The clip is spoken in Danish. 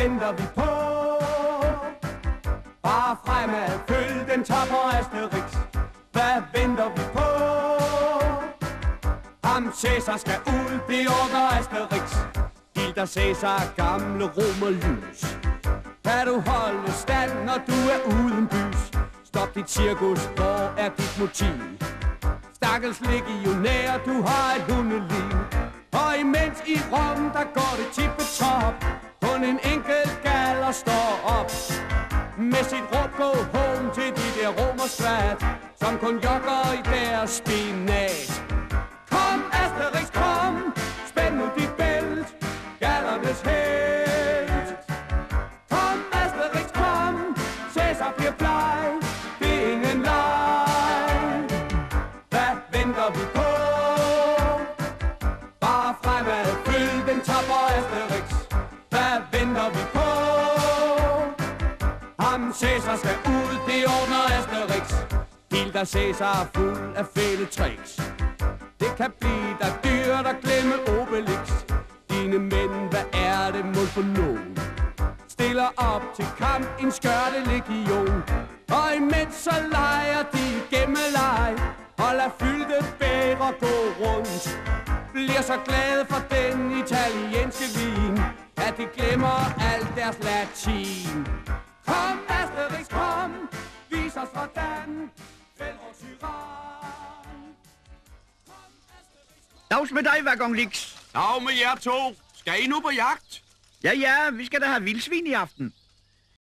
venter vi på? Bare fremad, følg den tapper Asterix. Hvad venter vi på? Ham Cæsar skal ud, det ordner Asterix. Hilda Cæsar, gamle romerlys. Kan du holde stand, når du er uden bys? Stop dit cirkus, hvor er dit motiv? Stakkels legionær, du har et hundeliv. Og imens i Rom, der går det tippetop. Kun en enkelt galler står op. Med sit råb go home til de der romerskvat, som kun jogger i deres spinat. Kom Asterix, kom, spænd nu dit bælt, gallernes helt. Kom Asterix, kom, Cæsar bliver bleg, det er ingen leg. Hvad venter vi på? Bare fremad, følg den tapper Asterix. Hvad venter vi på? Ham Cæsar skal ud, det ordner Asterix. Hilda Cæsar er fuld af fæle tricks. Det kan blive dig dyrt at glemme Obelix. Dine mænd, hvad er det mål for nogen? Stiller op til kamp en skørte legion. Og imens så leger de gemmeleg. Og lad fyldte bæger gå rundt. Bliver så glade for den italienske vin, at de glemmer alt deres latin. Kom Asterix, kom, vis os hvordan. Fæld vores tyran. Dags med dig, Wagon Lix. Dag med jer to. Skal I nu på jagt? Ja, vi skal da have vildsvin i aften.